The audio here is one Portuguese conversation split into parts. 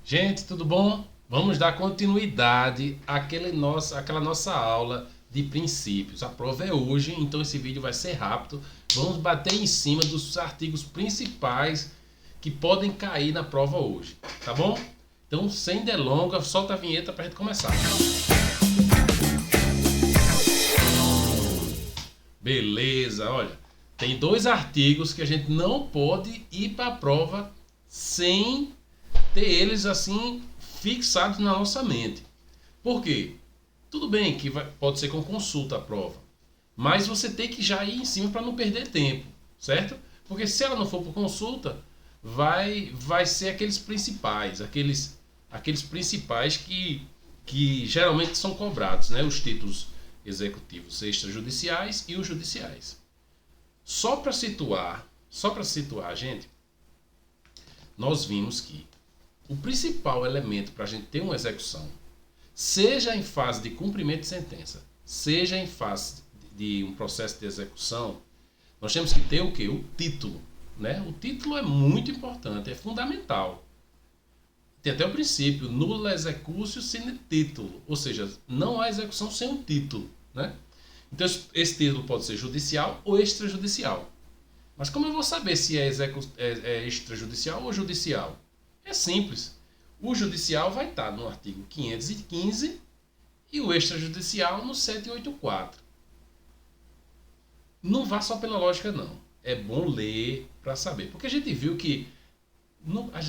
Gente, tudo bom? Vamos dar continuidade àquela nossa aula de princípios. A prova é hoje, então esse vídeo vai ser rápido. Vamos bater em cima dos artigos principais que podem cair na prova hoje, tá bom? Então, sem delongas, solta a vinheta para a gente começar. Beleza, olha, tem dois artigos que a gente não pode ir para a prova sem ter eles assim fixados na nossa mente. Por quê? Tudo bem que pode ser com consulta a prova, mas você tem que já ir em cima para não perder tempo, certo? Porque se ela não for por consulta, vai ser aqueles principais, aqueles principais que geralmente são cobrados, né? Os títulos executivos extrajudiciais e os judiciais. Só para situar, gente, nós vimos que o principal elemento para a gente ter uma execução, seja em fase de cumprimento de sentença, seja em fase de um processo de execução, nós temos que ter o quê? O título, né? O título é muito importante, é fundamental. Tem até o princípio, nulla executio sine título, ou seja, não há execução sem um título, né? Então esse título pode ser judicial ou extrajudicial. Mas como eu vou saber se é extrajudicial ou judicial? É simples. O judicial vai estar no artigo 515 e o extrajudicial no 784. Não vá só pela lógica, não. É bom ler para saber. Porque a gente viu que,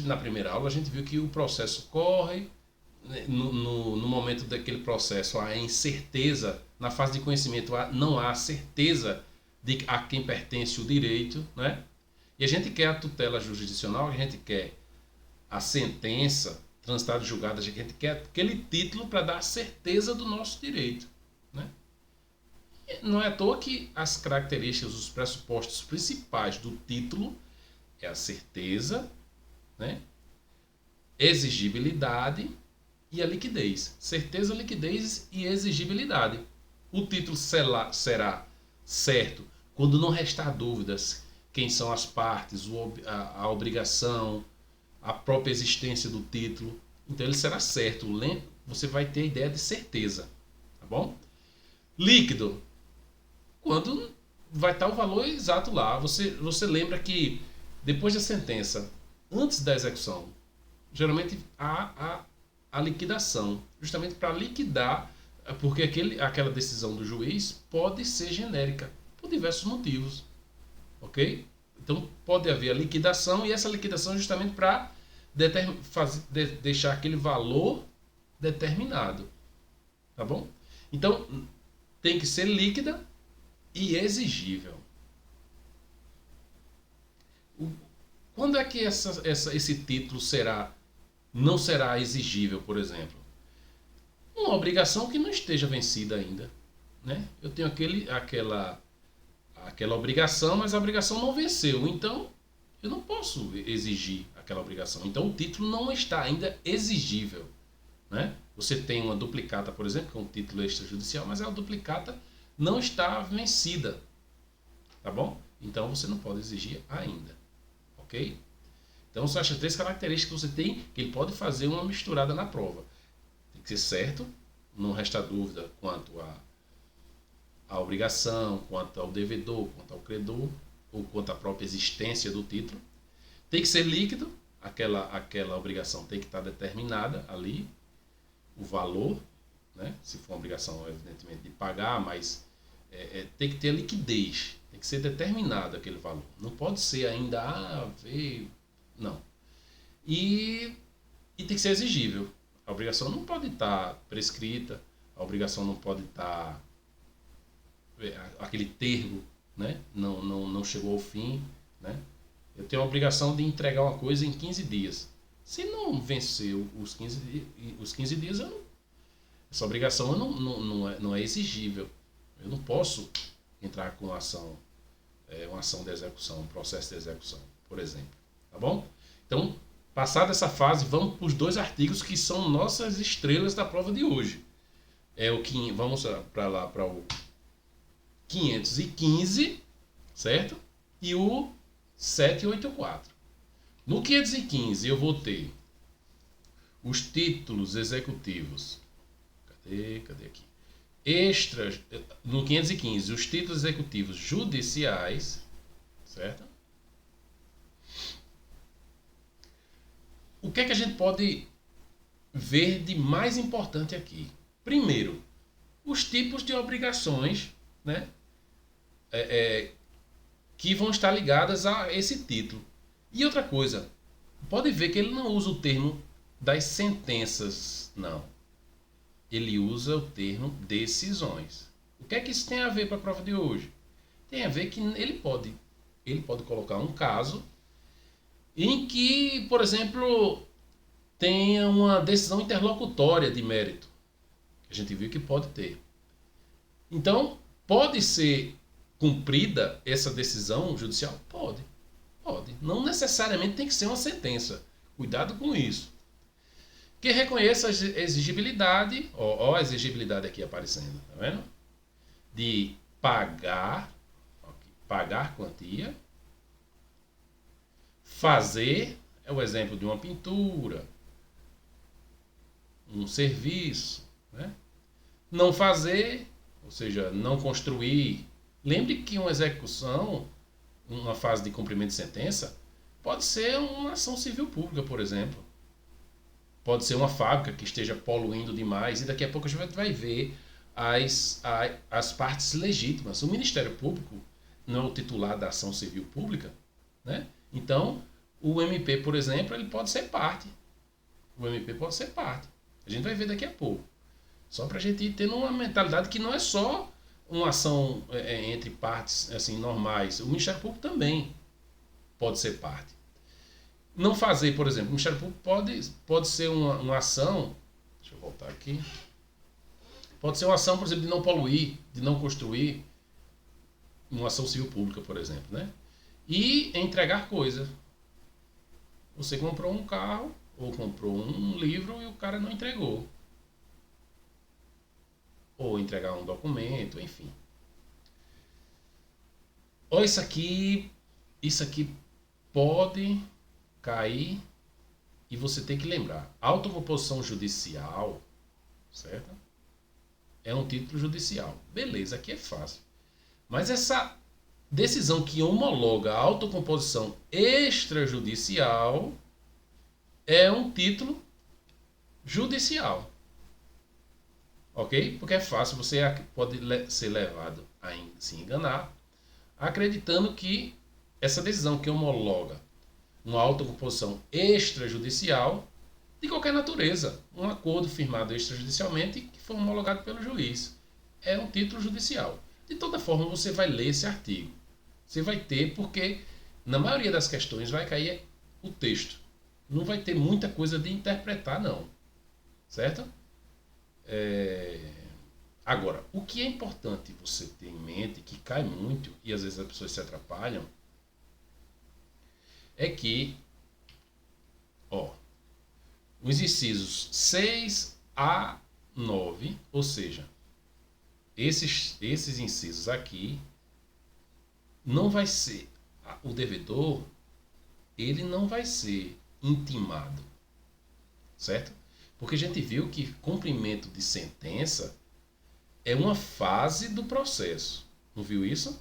na primeira aula, a gente viu que o processo corre, no momento daquele processo há incerteza, na fase de conhecimento não há certeza de a quem pertence o direito, né? E a gente quer a tutela jurisdicional, a gente quer a sentença transitada e julgada, a gente quer aquele título para dar certeza do nosso direito, né? E não é à toa que as características, os pressupostos principais do título é a certeza, né? Exigibilidade e a liquidez. Certeza, liquidez e exigibilidade. O título será certo quando não restar dúvidas quem são as partes, a obrigação, a própria existência do título. Então ele será certo. Você vai ter a ideia de certeza. Tá bom? Líquido. Quando vai estar o valor exato lá. Você lembra que depois da sentença, antes da execução, geralmente há a liquidação. Justamente para liquidar, porque aquela decisão do juiz pode ser genérica, por diversos motivos. Ok? Então pode haver a liquidação, e essa liquidação é justamente para deixar aquele valor determinado. Tá bom? Então tem que ser líquida e exigível. Quando é que esse título não será exigível, por exemplo? Uma obrigação que não esteja vencida ainda, né? Eu tenho aquela obrigação, mas a obrigação não venceu, então eu não posso exigir aquela obrigação. Então o título não está ainda exigível, né? Você tem uma duplicata, por exemplo, que é um título extrajudicial, mas a duplicata não está vencida, tá bom? Então você não pode exigir ainda, ok? Então são essas três características que você tem, que ele pode fazer uma misturada na prova. Tem que ser certo, não resta dúvida quanto à obrigação, quanto ao devedor, quanto ao credor, ou quanto à própria existência do título. Tem que ser líquido, aquela obrigação tem que estar determinada ali, o valor, né? Se for uma obrigação, evidentemente, de pagar, mas tem que ter a liquidez, tem que ser determinado aquele valor. Não pode ser ainda, não. E tem que ser exigível. A obrigação não pode estar prescrita, a obrigação não pode estar aquele termo, né? Não chegou ao fim, né? Eu tenho a obrigação de entregar uma coisa em 15 dias. Se não venceu os 15 dias, essa obrigação não é exigível. Eu não posso entrar com uma ação de execução, um processo de execução, por exemplo. Tá bom? Então, passada essa fase, vamos para os dois artigos que são nossas estrelas da prova de hoje. Vamos para o 515, certo? E o 784. No 515 eu vou ter os títulos executivos. Cadê aqui? No 515, os títulos executivos judiciais, certo? O que é que a gente pode ver de mais importante aqui? Primeiro, os tipos de obrigações, né, que vão estar ligadas a esse título. E outra coisa, pode ver que ele não usa o termo das sentenças, não. Ele usa o termo decisões. O que é que isso tem a ver para a prova de hoje? Tem a ver que ele pode colocar um caso em que, por exemplo, tenha uma decisão interlocutória de mérito. A gente viu que pode ter. Então, pode ser cumprida essa decisão judicial? Pode. Não necessariamente tem que ser uma sentença. Cuidado com isso. Que reconheça a exigibilidade, ó a exigibilidade aqui aparecendo, tá vendo? De pagar quantia, fazer, é o exemplo de uma pintura, um serviço, né? Não fazer, ou seja, não construir. Lembre que uma execução, uma fase de cumprimento de sentença, pode ser uma ação civil pública, por exemplo. Pode ser uma fábrica que esteja poluindo demais e daqui a pouco a gente vai ver as partes legítimas. O Ministério Público não é o titular da ação civil pública, né? Então, o MP, por exemplo, ele pode ser parte. O MP pode ser parte. A gente vai ver daqui a pouco. Só para a gente ir tendo uma mentalidade que não é só uma ação entre partes assim normais. O Ministério Público também pode ser parte. Não fazer, por exemplo, o Ministério Público pode ser uma ação, deixa eu voltar aqui, pode ser uma ação, por exemplo, de não poluir, de não construir, uma ação civil pública, por exemplo, né? E entregar coisa. Você comprou um carro ou comprou um livro e o cara não entregou. Ou entregar um documento, enfim. Olha isso aqui pode cair e você tem que lembrar. Autocomposição judicial, certo? É um título judicial. Beleza, aqui é fácil. Mas essa decisão que homologa a autocomposição extrajudicial é um título judicial. Ok? Porque é fácil, você pode ser levado a se enganar, acreditando que essa decisão que homologa uma autocomposição extrajudicial de qualquer natureza, um acordo firmado extrajudicialmente que foi homologado pelo juiz, é um título judicial. De toda forma, você vai ler esse artigo. Você vai ter, porque na maioria das questões vai cair o texto. Não vai ter muita coisa de interpretar, não. Certo? Agora, o que é importante você ter em mente, que cai muito, e às vezes as pessoas se atrapalham, é que, os incisos 6 a 9, ou seja, esses incisos aqui, não vai ser, o devedor, ele não vai ser intimado, certo? Porque a gente viu que cumprimento de sentença é uma fase do processo. Não viu isso?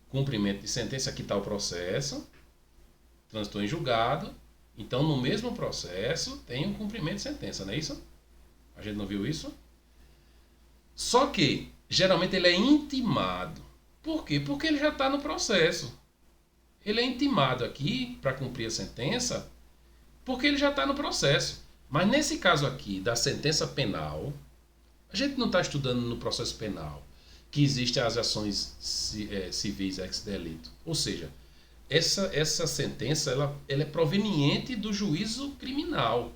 Cumprimento de sentença, aqui está o processo, transitou em julgado, então no mesmo processo tem um cumprimento de sentença, não é isso? A gente não viu isso? Só que, geralmente ele é intimado. Por quê? Porque ele já está no processo. Ele é intimado aqui para cumprir a sentença porque ele já está no processo. Mas nesse caso aqui da sentença penal, a gente não está estudando no processo penal que existem as ações civis ex delito. Ou seja, essa sentença ela é proveniente do juízo criminal.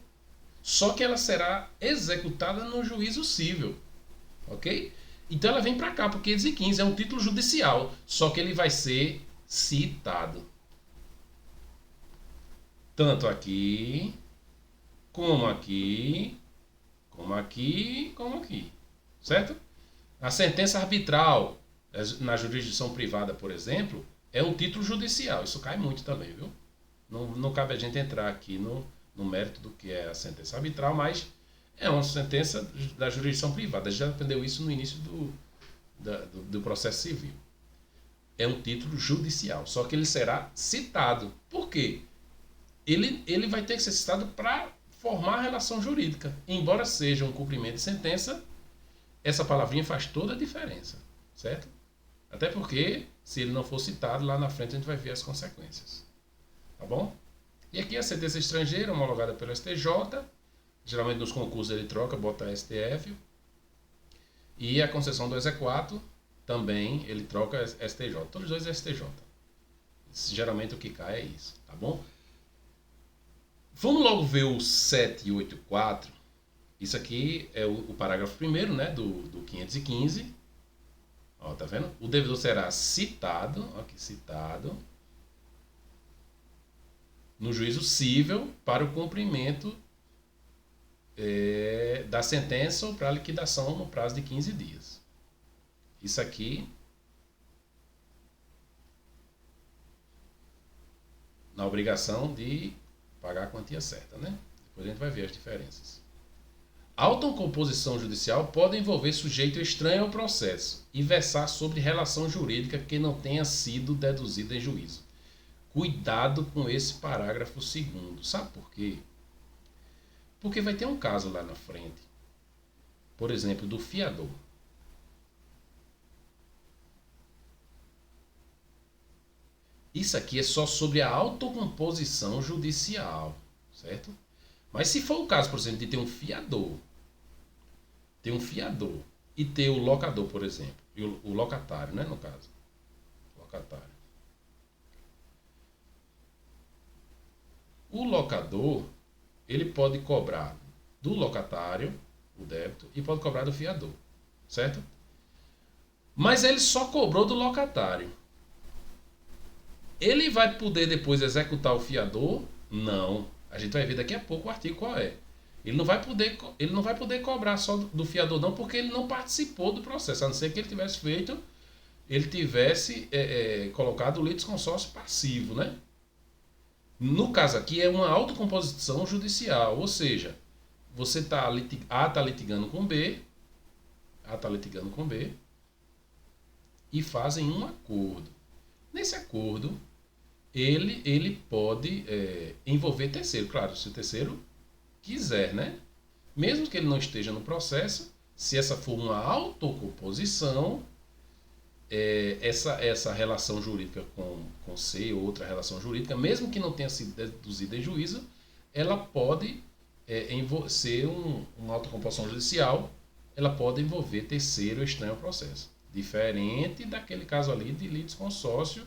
Só que ela será executada no juízo civil. Ok? Então ela vem para cá, porque 515 é um título judicial. Só que ele vai ser citado. Tanto aqui, como aqui, como aqui, como aqui. Certo? A sentença arbitral na jurisdição privada, por exemplo, é um título judicial. Isso cai muito também, viu? Não cabe a gente entrar aqui no mérito do que é a sentença arbitral, mas é uma sentença da jurisdição privada. A gente já aprendeu isso no início do processo civil. É um título judicial, só que ele será citado. Por quê? Ele vai ter que ser citado para formar a relação jurídica. Embora seja um cumprimento de sentença, essa palavrinha faz toda a diferença, certo? Até porque, se ele não for citado, lá na frente a gente vai ver as consequências. Tá bom? E aqui a sentença estrangeira, homologada pelo STJ. Geralmente nos concursos ele troca, bota STF. E a concessão do exequatur, também ele troca STJ. Todos os dois é STJ. Geralmente o que cai é isso, tá bom? Vamos logo ver o 784. Isso aqui é o parágrafo primeiro, né, do 515. Ó, tá vendo? O devedor será citado, aqui citado, no juízo cível para o cumprimento da sentença ou para a liquidação no prazo de 15 dias. Isso aqui, na obrigação de pagar a quantia certa, né? Depois a gente vai ver as diferenças. A autocomposição judicial pode envolver sujeito estranho ao processo e versar sobre relação jurídica que não tenha sido deduzida em juízo. Cuidado com esse parágrafo segundo. Sabe por quê? Porque vai ter um caso lá na frente, por exemplo, do fiador. Isso aqui é só sobre a autocomposição judicial, certo? Mas se for o caso, por exemplo, de ter um fiador e ter o locador, por exemplo, e o locatário, né, no caso, locatário. O locador, ele pode cobrar do locatário o débito e pode cobrar do fiador, certo? Mas ele só cobrou do locatário. Ele vai poder depois executar o fiador? Não. A gente vai ver daqui a pouco o artigo qual é. Ele não vai poder cobrar só do fiador não, porque ele não participou do processo, a não ser que ele tivesse colocado o litisconsórcio passivo, né? No caso aqui é uma autocomposição judicial, ou seja, você A está litigando com B, e fazem um acordo. Nesse acordo, ele pode envolver terceiro, claro, se o terceiro quiser, né? Mesmo que ele não esteja no processo, se essa for uma autocomposição, essa relação jurídica com C, outra relação jurídica, mesmo que não tenha sido deduzida em juízo, ela pode ser uma autocomposição judicial, ela pode envolver terceiro ou estranho ao processo. Diferente daquele caso ali de litisconsórcio,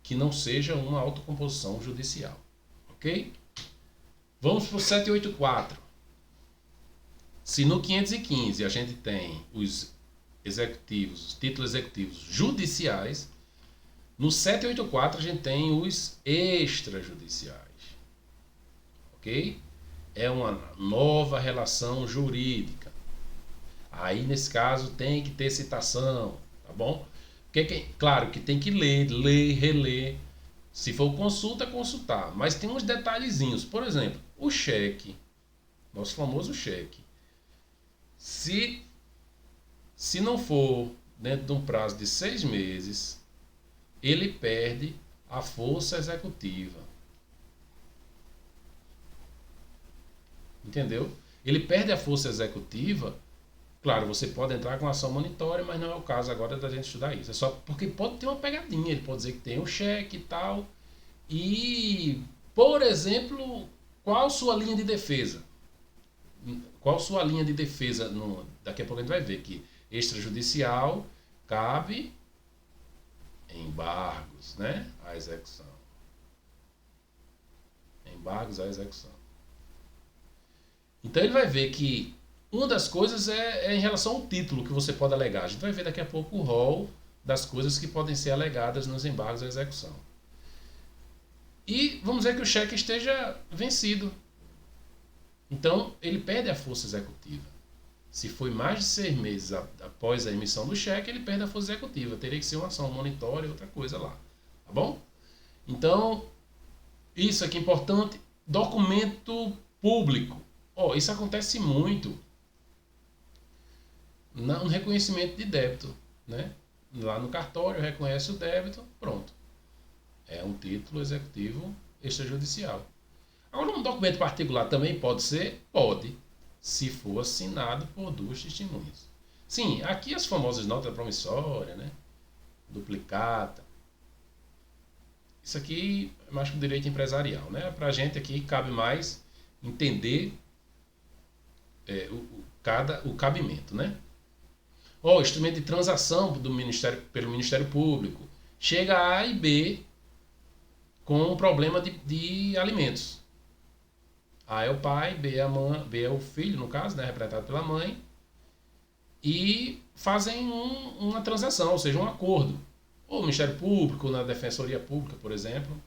que não seja uma autocomposição judicial. Ok? Vamos para o 784. Se no 515 a gente tem os títulos executivos judiciais, no 784 a gente tem os extrajudiciais. Ok? É uma nova relação jurídica. Aí, nesse caso, tem que ter citação, tá bom? Claro que tem que ler, reler. Se for consulta, consultar. Mas tem uns detalhezinhos. Por exemplo, o cheque. Nosso famoso cheque. Se não for dentro de um prazo de 6 meses, ele perde a força executiva. Entendeu? Ele perde a força executiva. Claro, você pode entrar com ação monitória, mas não é o caso agora da gente estudar isso. É só porque pode ter uma pegadinha. Ele pode dizer que tem um cheque e tal. E, por exemplo, qual sua linha de defesa? Qual sua linha de defesa? Daqui a pouco a gente vai ver que extrajudicial cabe embargos, né? À execução. Embargos à execução. Então ele vai ver que uma das coisas é em relação ao título que você pode alegar. A gente vai ver daqui a pouco o rol das coisas que podem ser alegadas nos embargos à execução. E vamos dizer que o cheque esteja vencido. Então, ele perde a força executiva. Se foi mais de 6 meses após a emissão do cheque, ele perde a força executiva. Teria que ser uma ação monitória e outra coisa lá. Tá bom? Então, isso aqui é importante. Documento público. Isso acontece muito no reconhecimento de débito, né? Lá no cartório reconhece o débito, pronto. É um título executivo extrajudicial. Agora, um documento particular também pode ser? Pode, se for assinado por duas testemunhas. Sim, aqui as famosas notas promissórias, né? Duplicata. Isso aqui é mais para o direito empresarial, né? Para a gente aqui cabe mais entender o cabimento, né? Instrumento de transação pelo Ministério Público. Chega A e B com um problema de alimentos. A é o pai, B é a mãe, B é o filho, no caso, né, representado pela mãe, e fazem uma transação, ou seja, um acordo. Ou no Ministério Público, ou na Defensoria Pública, por exemplo.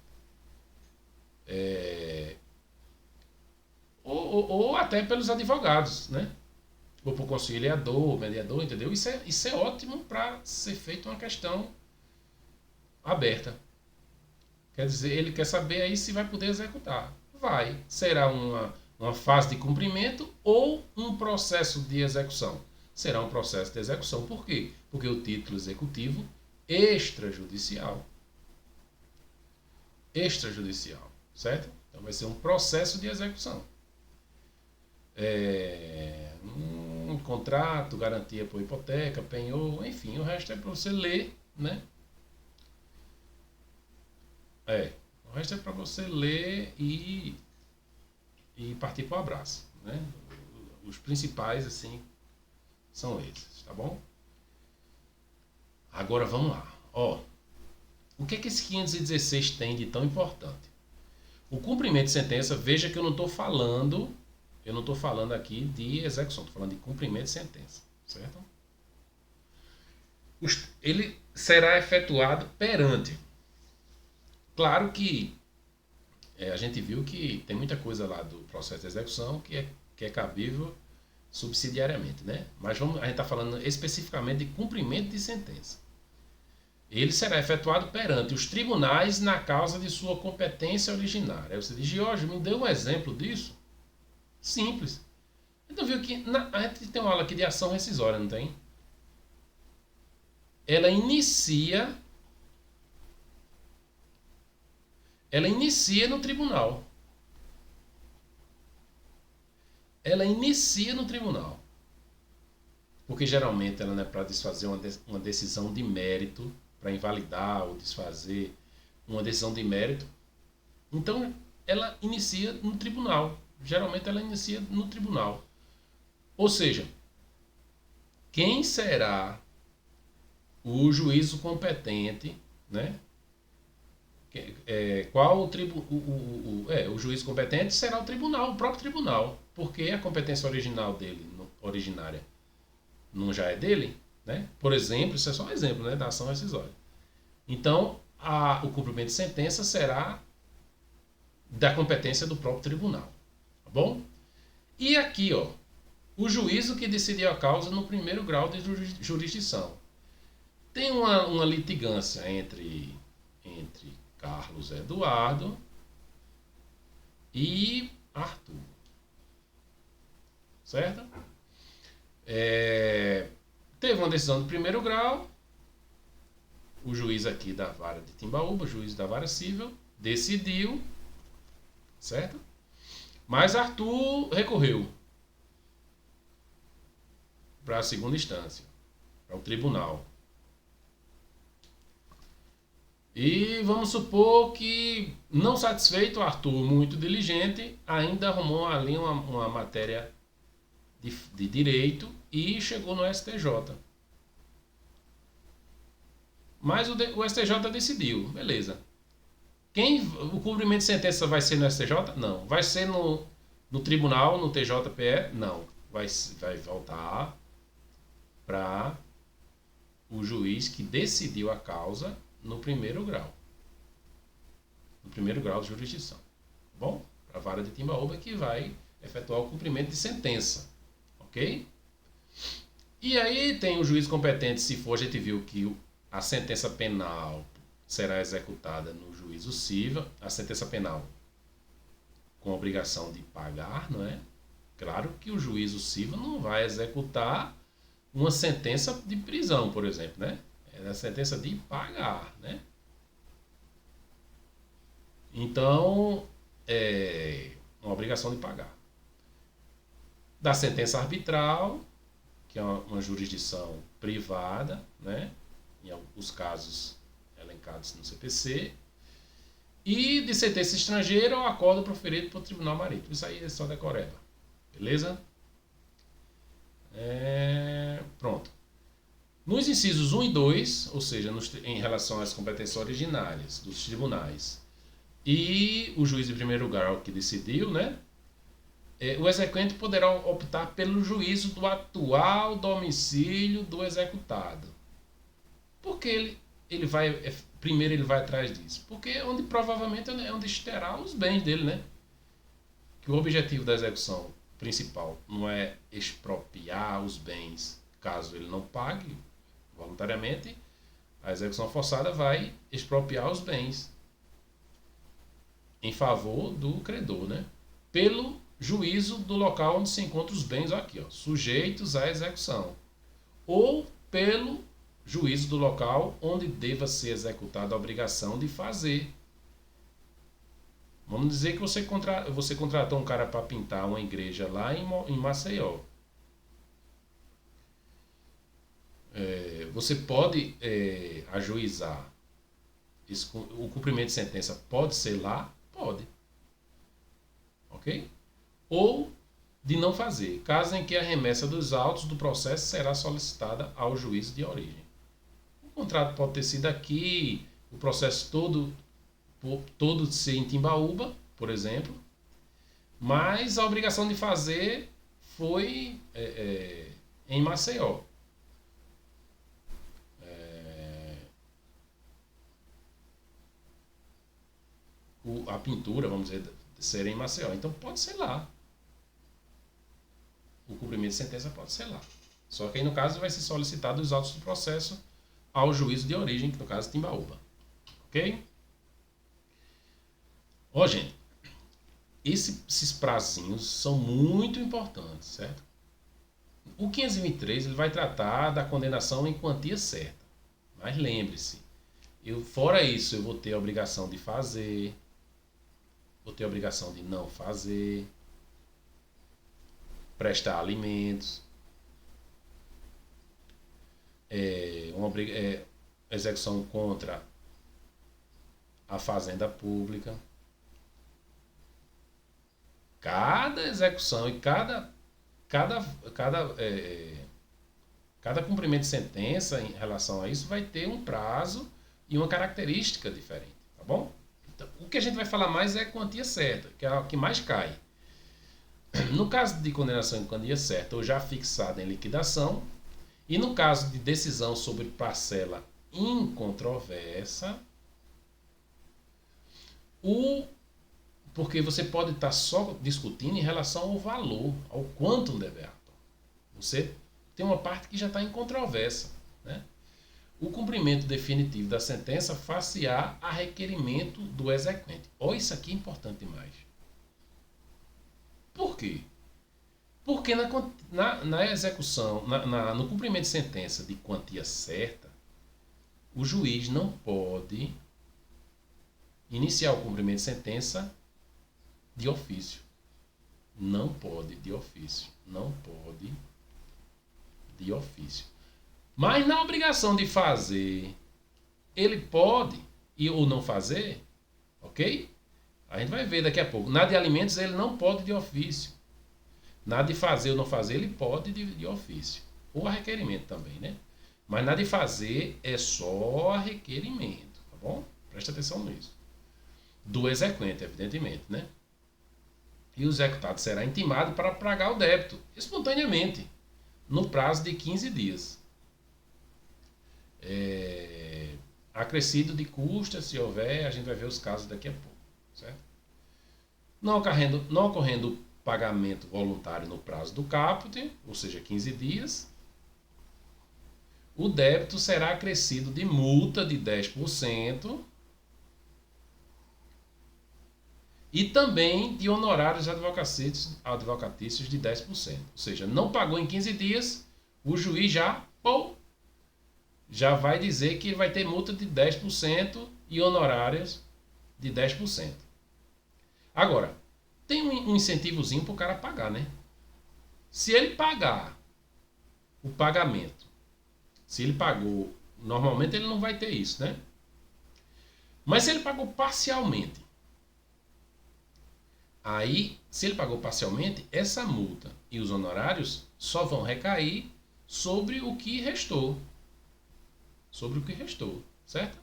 Ou até pelos advogados, né? Ou por conciliador, mediador, entendeu? Isso é ótimo para ser feita uma questão aberta. Quer dizer, ele quer saber aí se vai poder executar. Vai. Será uma fase de cumprimento ou um processo de execução? Será um processo de execução. Por quê? Porque o título executivo extrajudicial. Extrajudicial. Certo? Então vai ser um processo de execução. Um contrato, garantia por hipoteca, penhor, enfim, o resto é para você ler, né? O resto é para você ler e partir para o abraço, né? Os principais, assim, são esses, tá bom? Agora vamos lá. O que esse 516 tem de tão importante? O cumprimento de sentença, veja que eu não estou falando aqui de execução, estou falando de cumprimento de sentença, certo? Ele será efetuado perante. Claro que a gente viu que tem muita coisa lá do processo de execução que é cabível subsidiariamente, né? Mas a gente está falando especificamente de cumprimento de sentença. Ele será efetuado perante os tribunais na causa de sua competência originária. Aí você diz, Jorge, me dê um exemplo disso? Simples. Então viu que a gente tem uma aula aqui de ação rescisória, não tem? Ela inicia no tribunal. Ela inicia no tribunal. Porque geralmente ela não é para desfazer uma decisão de mérito, para invalidar ou desfazer uma decisão de mérito. Então ela inicia no tribunal. Geralmente ela inicia no tribunal. Ou seja, quem será o juízo competente, né? Qual o juiz competente será o tribunal, o próprio tribunal, porque a competência originária não já é dele, né? Por exemplo, isso é só um exemplo, né, da ação rescisória. Então, o cumprimento de sentença será da competência do próprio tribunal, tá bom? E aqui, o juízo que decidiu a causa no primeiro grau de jurisdição. Tem uma litigância entre Carlos Eduardo e Arthur. Certo? Teve uma decisão de primeiro grau. O juiz aqui da vara de Timbaúba, o juiz da vara civil, decidiu. Certo? Mas Arthur recorreu para a segunda instância, para o tribunal. E vamos supor que, não satisfeito, Arthur, muito diligente, ainda arrumou ali uma matéria de direito e chegou no STJ. Mas o STJ decidiu, beleza. O cumprimento de sentença vai ser no STJ? Não. Vai ser no tribunal, no TJPE? Não. Vai voltar para o juiz que decidiu a causa no primeiro grau. No primeiro grau de jurisdição. Bom, para a vara de Timbaúba que vai efetuar o cumprimento de sentença. Ok? E aí tem o juiz competente, se for, a gente viu que a sentença penal será executada no juízo civil. A sentença penal com a obrigação de pagar, não é? Claro que o juízo civil não vai executar uma sentença de prisão, por exemplo, né? É a sentença de pagar, né? Então, é uma obrigação de pagar. Da sentença arbitral, que é uma jurisdição privada, né? Em alguns casos elencados no CPC, e de sentença estrangeira ou acordo proferido pelo Tribunal Marítimo. Isso aí é só decoreba. Beleza? Pronto. Nos incisos 1 e 2, ou seja, em relação às competências originárias dos tribunais, e o juiz de primeiro grau que decidiu, né? O exequente poderá optar pelo juízo do atual domicílio do executado. Por que ele vai... Primeiro ele vai atrás disso? Porque onde provavelmente é onde terá os bens dele, né? Que o objetivo da execução principal não é expropriar os bens caso ele não pague voluntariamente. A execução forçada vai expropriar os bens em favor do credor, né? Pelo juízo do local onde se encontram os bens, aqui, ó, sujeitos à execução, ou pelo juízo do local onde deva ser executada a obrigação de fazer. Vamos dizer que você contratou um cara para pintar uma igreja lá em Maceió. Você pode ajuizar o cumprimento de sentença, pode ser lá? Pode. Ok? Ou de não fazer, caso em que a remessa dos autos do processo será solicitada ao juízo de origem. O contrato pode ter sido aqui, o processo todo ser em Timbaúba, por exemplo, mas a obrigação de fazer foi em Maceió. A pintura, vamos dizer, ser em Maceió. Então pode ser lá. O cumprimento de sentença pode ser lá. Só que aí no caso vai ser solicitado os autos do processo ao juízo de origem, que no caso é Timbaúba. Ok? Ó, gente, esses prazinhos são muito importantes, certo? O 523 ele vai tratar da condenação em quantia certa. Mas lembre-se, fora isso eu vou ter a obrigação de fazer, vou ter a obrigação de não fazer, prestar alimentos, execução contra a fazenda pública. Cada execução e cada cumprimento de sentença em relação a isso vai ter um prazo e uma característica diferente, tá bom? Então, o que a gente vai falar mais é a quantia certa, que é a que mais cai. No caso de condenação em quantia certa ou já fixada em liquidação, e no caso de decisão sobre parcela incontroversa, porque você pode estar só discutindo em relação ao valor, ao quantum de beato. Você tem uma parte que já está em controvérsia, né? O cumprimento definitivo da sentença far-se-á a requerimento do exequente. Olha, isso aqui é importante demais. Por quê? Porque na execução, no cumprimento de sentença de quantia certa, o juiz não pode iniciar o cumprimento de sentença de ofício. Não pode de ofício. Não pode de ofício. Mas na obrigação de fazer, ele pode ou não fazer, ok? A gente vai ver daqui a pouco. Na de alimentos ele não pode de ofício. Na de fazer ou não fazer ele pode de ofício. Ou a requerimento também, né? Mas na de fazer é só a requerimento, tá bom? Presta atenção nisso. Do exequente, evidentemente, né? E o executado será intimado para pagar o débito espontaneamente, no prazo de 15 dias. Acrescido de custas, se houver, a gente vai ver os casos daqui a pouco, certo? Não ocorrendo pagamento voluntário no prazo do caput, ou seja, 15 dias, o débito será acrescido de multa de 10%, E também de honorários advocatícios de 10%. Ou seja, não pagou em 15 dias, o juiz já vai dizer que vai ter multa de 10% e honorários de 10%. Agora, tem um incentivozinho para o cara pagar, né? Se ele pagar o pagamento, se ele pagou, normalmente ele não vai ter isso, né? Mas se ele pagou parcialmente, aí, se ele pagou parcialmente, essa multa e os honorários só vão recair sobre o que restou. Sobre o que restou, certo?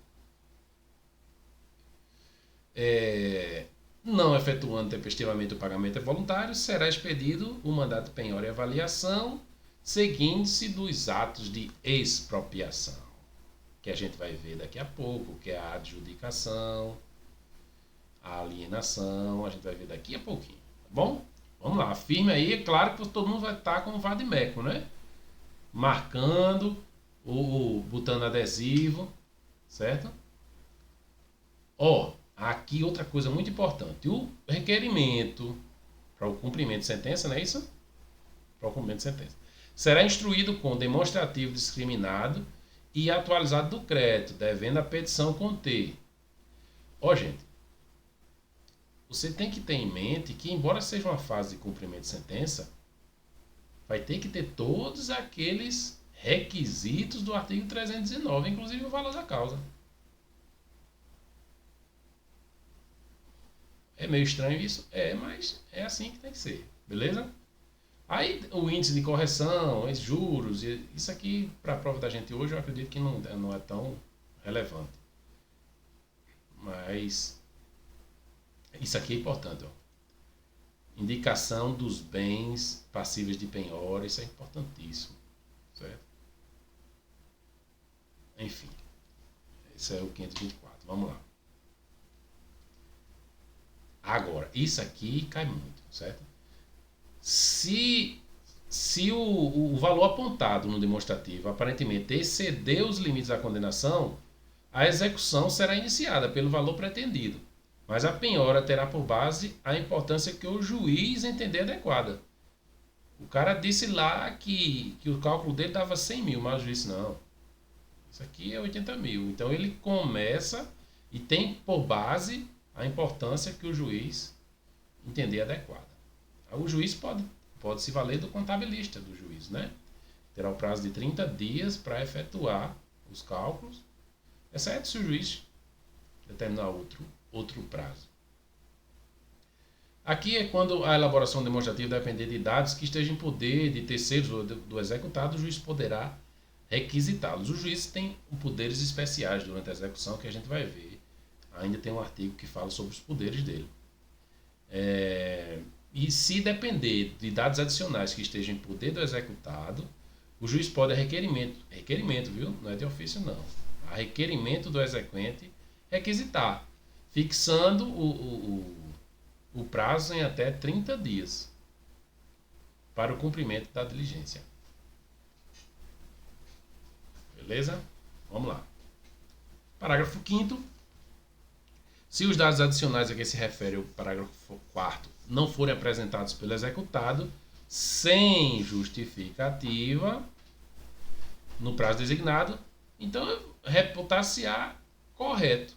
Não efetuando tempestivamente o pagamento voluntário, será expedido o mandato de penhora e avaliação, seguindo-se dos atos de expropriação, que a gente vai ver daqui a pouco, que é a adjudicação, a alienação, a gente vai ver daqui a pouquinho, tá bom? Vamos lá, firme aí, é claro que todo mundo vai estar com o vade-mecum, né? Marcando, ou botando adesivo, certo? Ó, aqui outra coisa muito importante, o requerimento para o cumprimento de sentença, não é isso? Para o cumprimento de sentença. Será instruído com demonstrativo discriminado e atualizado do crédito, devendo a petição conter. Ó, gente, você tem que ter em mente que, embora seja uma fase de cumprimento de sentença, vai ter que ter todos aqueles requisitos do artigo 309, inclusive o valor da causa. É meio estranho isso? Mas é assim que tem que ser, beleza? Aí o índice de correção, os juros, isso aqui para a prova da gente hoje eu acredito que não é tão relevante. Mas isso aqui é importante, ó. Indicação dos bens passíveis de penhora, isso é importantíssimo, certo? Enfim, esse é o 524, vamos lá. Agora, isso aqui cai muito, certo? Se o valor apontado no demonstrativo aparentemente exceder os limites da condenação, a execução será iniciada pelo valor pretendido, mas a penhora terá por base a importância que o juiz entender adequada. O cara disse lá que o cálculo dele dava 100 mil, mas o juiz disse, não, isso aqui é 80 mil. Então ele começa e tem por base a importância que o juiz entender adequada. O juiz pode se valer do contabilista do juiz, né? Terá o prazo de 30 dias para efetuar os cálculos, exceto se o juiz determinar outro prazo. Aqui é quando a elaboração demonstrativa depender de dados que estejam em poder de terceiros ou do executado, o juiz poderá requisitá-los. Os juízes têm poderes especiais durante a execução que a gente vai ver. Ainda tem um artigo que fala sobre os poderes dele. E se depender de dados adicionais que estejam em poder do executado, o juiz pode, a requerimento, viu? Não é de ofício não, a requerimento do exequente, requisitar, fixando o prazo em até 30 dias para o cumprimento da diligência. Beleza? Vamos lá. Parágrafo 5º. Se os dados adicionais a que se refere o parágrafo 4º não forem apresentados pelo executado sem justificativa no prazo designado, então reputar-se-á correto.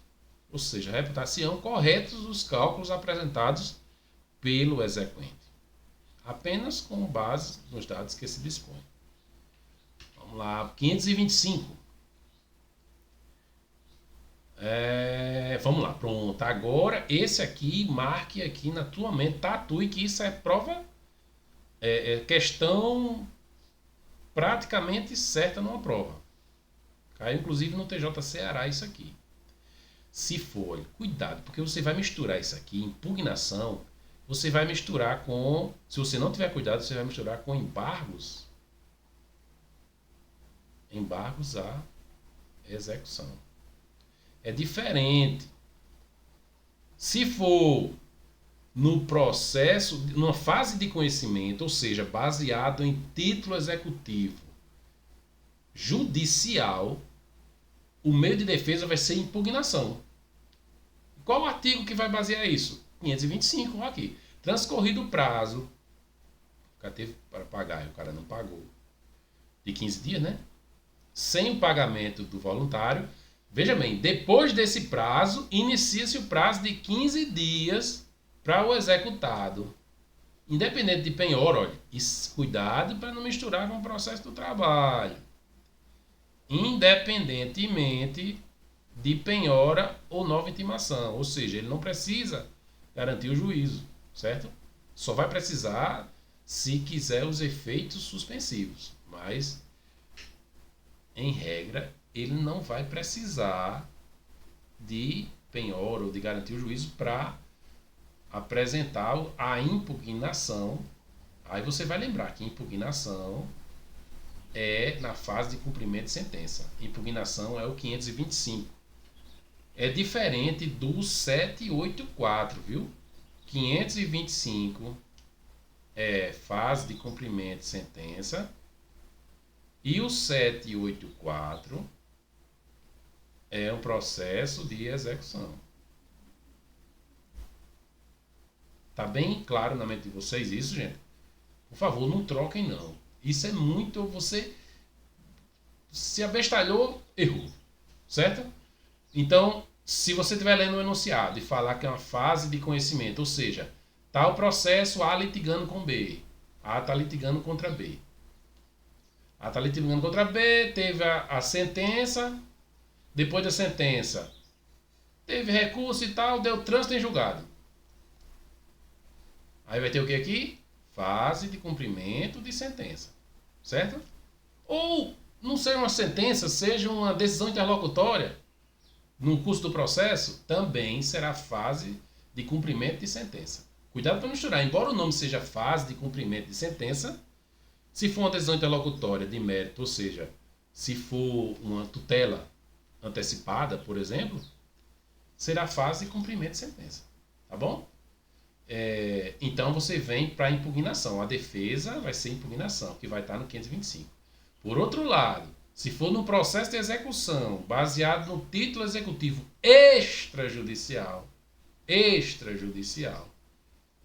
Ou seja, reputar-se-ão corretos os cálculos apresentados pelo exequente, apenas com base nos dados que se dispõe. Vamos lá, 525. Vamos lá, pronto. Agora, esse aqui, marque aqui na tua mente, tatue que isso é prova, questão praticamente certa numa prova. Caiu inclusive no TJ Ceará isso aqui. Se for, cuidado, porque você vai misturar isso aqui, impugnação, você vai misturar com, se você não tiver cuidado, você vai misturar com embargos à execução. É diferente. Se for no processo, numa fase de conhecimento, ou seja, baseado em título executivo judicial, o meio de defesa vai ser impugnação. Qual o artigo que vai basear isso? 525, ó aqui. Transcorrido o prazo, o cara teve para pagar e o cara não pagou, de 15 dias, né? Sem o pagamento do voluntário, veja bem, depois desse prazo, inicia-se o prazo de 15 dias para o executado. Independente de penhora, olha, cuidado para não misturar com o processo do trabalho. Independentemente de penhora ou nova intimação. Ou seja, ele não precisa garantir o juízo, certo? Só vai precisar se quiser os efeitos suspensivos. Mas, em regra, ele não vai precisar de penhora ou de garantir o juízo para apresentar a impugnação. Aí você vai lembrar que impugnação é na fase de cumprimento de sentença. Impugnação é o 525. É diferente do 784, viu? 525 é fase de cumprimento de sentença e o 784 é um processo de execução. Tá bem claro na mente de vocês isso, gente? Por favor, não troquem não. Isso é muito... Você se abestalhou, errou. Certo? Então, se você estiver lendo o enunciado e falar que é uma fase de conhecimento, ou seja, está o processo A litigando com B. A está litigando contra B. A está litigando contra B, teve a sentença. Depois da sentença, teve recurso e tal, deu trânsito em julgado. Aí vai ter o que aqui? Fase de cumprimento de sentença. Certo? Ou não seja uma sentença, seja uma decisão interlocutória no curso do processo, também será fase de cumprimento de sentença. Cuidado para não misturar. Embora o nome seja fase de cumprimento de sentença, se for uma decisão interlocutória de mérito, ou seja, se for uma tutela antecipada, por exemplo, será fase de cumprimento de sentença. Tá bom? Então você vem para a impugnação. A defesa vai ser impugnação, que vai estar no 525. Por outro lado, se for no processo de execução baseado no título executivo extrajudicial,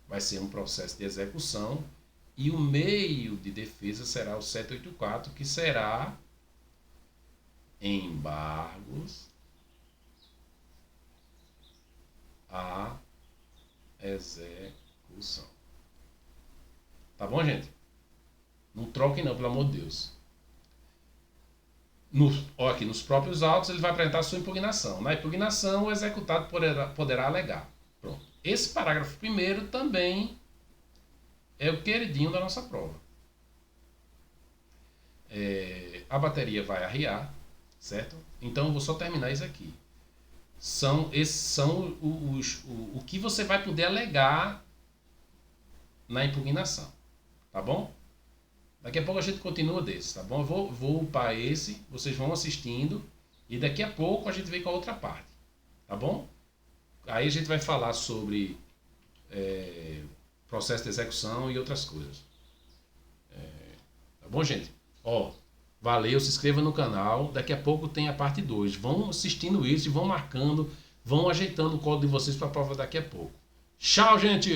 vai ser um processo de execução e o meio de defesa será o 784, que será embargos à execução. Tá bom, gente? Não troquem não, pelo amor de Deus. Aqui nos próprios autos ele vai apresentar a sua impugnação. Na impugnação, o executado poderá alegar. Pronto. Esse parágrafo primeiro também é o queridinho da nossa prova. A bateria vai arriar, certo? Então eu vou só terminar isso aqui. Esses são o que você vai poder alegar na impugnação. Tá bom? Daqui a pouco a gente continua desse, tá bom? Eu vou upar esse, vocês vão assistindo e daqui a pouco a gente vem com a outra parte. Tá bom? Aí a gente vai falar sobre processo de execução e outras coisas. Tá bom, gente? Valeu, se inscreva no canal. Daqui a pouco tem a parte 2. Vão assistindo isso e vão marcando, vão ajeitando o código de vocês para a prova daqui a pouco. Tchau, gente!